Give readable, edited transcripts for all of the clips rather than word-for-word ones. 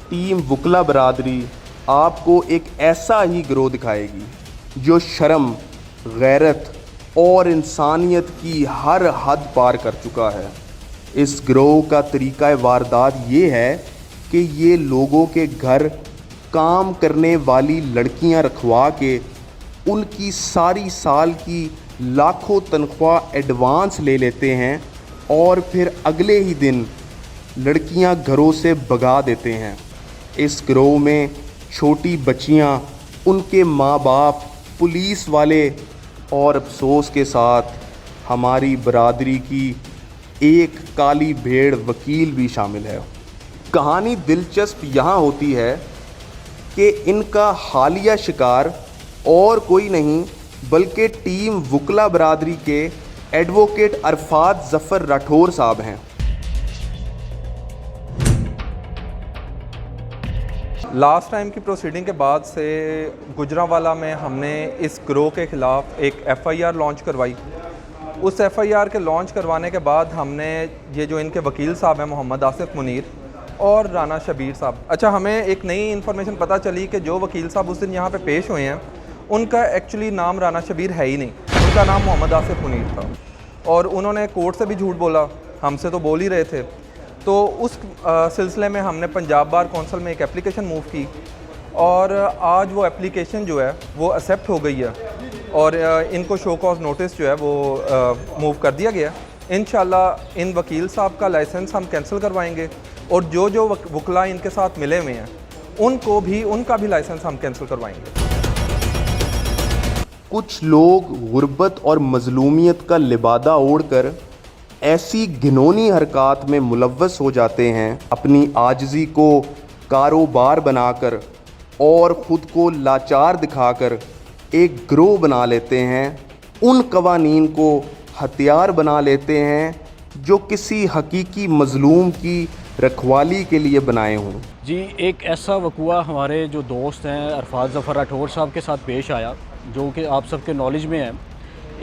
Team वकला बरादरी आपको एक ऐसा ही गिरोह दिखाएगी जो शर्म, गैरत और इंसानियत की हर हद पार कर चुका है। इस गिरोह का तरीक़ा वारदात ये है कि ये लोगों के घर काम करने वाली लड़कियां रखवा के उनकी सारी साल की लाखों तनख्वाह एडवांस ले लेते हैं और फिर अगले ही दिन लड़कियां घरों से भगा देते हैं। इस गिरोह में छोटी बच्चियां, उनके माँ बाप, पुलिस वाले और अफसोस के साथ हमारी बरादरी की एक काली भेड़ वकील भी शामिल है। कहानी दिलचस्प यहाँ होती है कि इनका हालिया शिकार और कोई नहीं बल्कि टीम वकला बरादरी के एडवोकेट अरफात ज़फ़र राठौर साहब हैं। लास्ट टाइम की प्रोसीडिंग के बाद से गुजरांवाला में हमने इस गिरोह के ख़िलाफ़ एक FIR लॉन्च करवाई। उस FIR के लॉन्च करवाने के बाद हमने ये जो इनके वकील साहब हैं मोहम्मद आसिफ मुनीर और राना शबीर साहब, अच्छा हमें एक नई इन्फॉर्मेशन पता चली कि जो वकील साहब उस दिन यहाँ पे पेश हुए हैं उनका एक्चुअली नाम राना शबीर है ही नहीं, उनका नाम मोहम्मद आसिफ मुनीर था और उन्होंने कोर्ट से भी झूठ बोला, हमसे तो बोल ही रहे थे। तो उस सिलसिले में हमने पंजाब बार कौंसिल में एक एप्लीकेशन मूव की और आज वो एप्लीकेशन जो है वो एक्सेप्ट हो गई है और इनको शो कॉज नोटिस जो है वो मूव कर दिया गया। इंशाल्लाह इन वकील साहब का लाइसेंस हम कैंसिल करवाएंगे और जो वकला इनके साथ मिले हुए हैं उनका भी लाइसेंस हम कैंसिल करवाएंगे। कुछ लोग गुर्बत और मज़लूमियत का लिबादा ओढ़कर ऐसी घिनौनी हरकत में मुलव्वस हो जाते हैं, अपनी आजिज़ी को कारोबार बनाकर और ख़ुद को लाचार दिखाकर एक गिरोह बना लेते हैं, उन कवानीन को हथियार बना लेते हैं जो किसी हकीकी मज़लूम की रखवाली के लिए बनाए हों। जी, एक ऐसा वक़ुआ हमारे जो दोस्त हैं अरफात ज़फ़र राठौर साहब के साथ पेश आया जो कि आप सबके नॉलेज में है।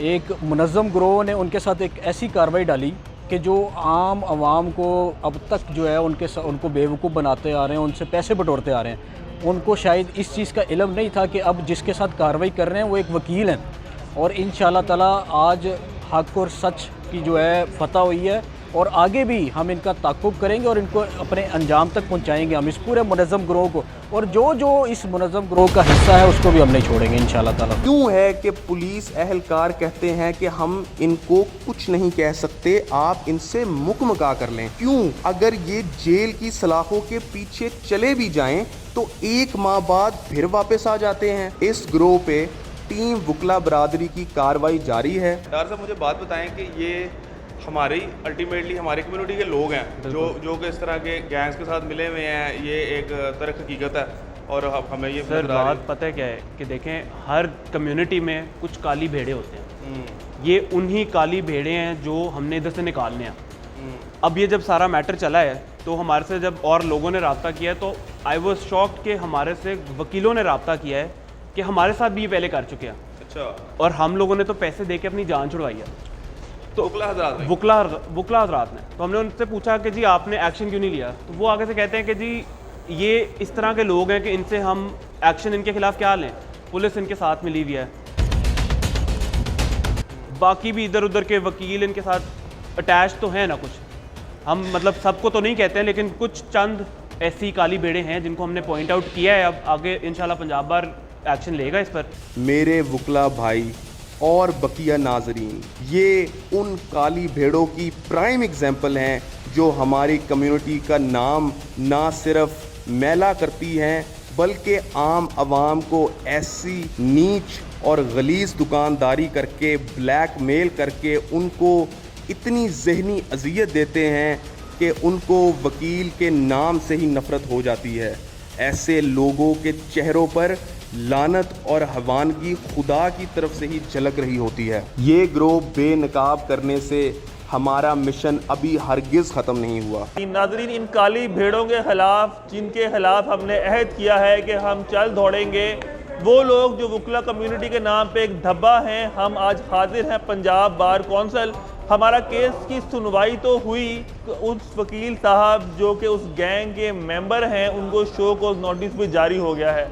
एक मुनज़्ज़म गिरोह ने उनके साथ एक ऐसी कार्रवाई डाली कि जो आम आवाम को अब तक जो है उनको बेवकूफ़ बनाते आ रहे हैं, उनसे पैसे बटोरते आ रहे हैं। उनको शायद इस चीज़ का इल्म नहीं था कि अब जिसके साथ कार्रवाई कर रहे हैं वो एक वकील हैं और इंशाअल्लाह ताला आज हक़ और सच की जो है फतह हुई है और आगे भी हम इनका ताक़ुब करेंगे और इनको अपने अंजाम तक पहुंचाएंगे हम इस पूरे मुनज़्ज़म गिरोह को, और जो इस मुनज़्ज़म गिरोह का हिस्सा है उसको भी हम नहीं छोड़ेंगे इंशाअल्लाह ताला। क्यों है कि पुलिस अहलकार कहते हैं कि हम इनको कुछ नहीं कह सकते, आप इनसे मुकमका कर लें? क्यों? अगर ये जेल की सलाखों के पीछे चले भी जाएं तो एक माह बाद फिर वापस आ जाते हैं। इस गिरोह पे टीम वकला बरादरी की कार्रवाई जारी है। डॉक्टर साहब मुझे बात बताएं कि ये हमारी अल्टीमेटली हमारी कम्युनिटी के लोग हैं जो कि इस तरह के गैंग्स के साथ मिले हुए हैं, ये एक तरह हकीकत है और हमें ये सर बात पता है क्या है कि देखें हर कम्युनिटी में कुछ काली भेड़े होते हैं, ये उन्हीं काली भेड़े हैं जो हमने इधर से निकालने हैं। अब ये जब सारा मैटर चला है तो हमारे से जब और लोगों ने रब्ता किया है तो आई वॉज शॉक्ड कि हमारे से वकीलों ने रब्ता किया है कि हमारे साथ भी ये पहले कर चुके हैं। अच्छा। और हम लोगों ने तो पैसे दे के अपनी जान छुड़वाई है तो वकला हज़रात ने। तो हमने उनसे पूछा कि जी आपने एक्शन क्यों नहीं लिया, तो वो आगे से कहते हैं कि जी ये इस तरह के लोग हैं कि इनसे हम एक्शन इनके खिलाफ क्या लें, पुलिस इनके साथ मिली हुई है, बाकी भी इधर उधर के वकील इनके साथ अटैच तो हैं ना कुछ, हम मतलब सबको तो नहीं कहते हैं लेकिन कुछ चंद ऐसी काली भेड़े हैं जिनको हमने पॉइंट आउट किया है। अब आगे इंशाल्लाह पंजाब बार एक्शन लेगा इस पर। मेरे वकला भाई और बकिया नाजरीन, ये उन काली भेड़ों की प्राइम एग्जाम्पल हैं जो हमारी कम्युनिटी का नाम ना सिर्फ मैला करती हैं बल्कि आम आवाम को ऐसी नीच और गलीज़ दुकानदारी करके ब्लैकमेल करके उनको इतनी ज़हनी अजियत देते हैं कि उनको वकील के नाम से ही नफ़रत हो जाती है। ऐसे लोगों के चेहरों पर लानत और हवानगी खुदा की तरफ से ही झलक रही होती है। ये गिरोह बेनकाब करने से हमारा मिशन अभी हरगिज़ ख़त्म नहीं हुआ। नाज़रीन, इन काली भेड़ों के खिलाफ जिनके खिलाफ हमने अहद किया है कि हम चल दौड़ेंगे, वो लोग जो वकला कम्युनिटी के नाम पे एक धब्बा हैं, हम आज हाजिर हैं पंजाब बार कौंसिल ہمارا کیس کی سنوائی تو ہوئی، اس وکیل صاحب جو کہ اس گینگ کے ممبر ہیں ان کو شو کوز نوٹس بھی جاری ہو گیا ہے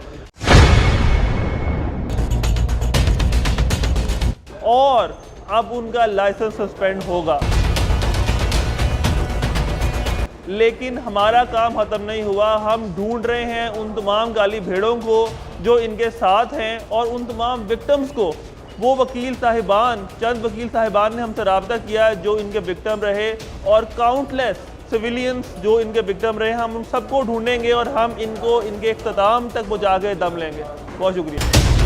اور اب ان کا لائسنس سسپینڈ ہوگا۔ لیکن ہمارا کام ختم نہیں ہوا، ہم ڈھونڈ رہے ہیں ان تمام کالی بھیڑوں کو جو ان کے ساتھ ہیں اور ان تمام وکٹمز کو۔ وہ وکیل صاحبان، چند وکیل صاحبان نے ہم سے رابطہ کیا جو ان کے وکٹم رہے، اور کاؤنٹلیس سویلینز جو ان کے وکٹم رہے، ہم ان سب کو ڈھونڈیں گے اور ہم ان کو ان کے اختتام تک پہنچا کے دم لیں گے۔ بہت شکریہ۔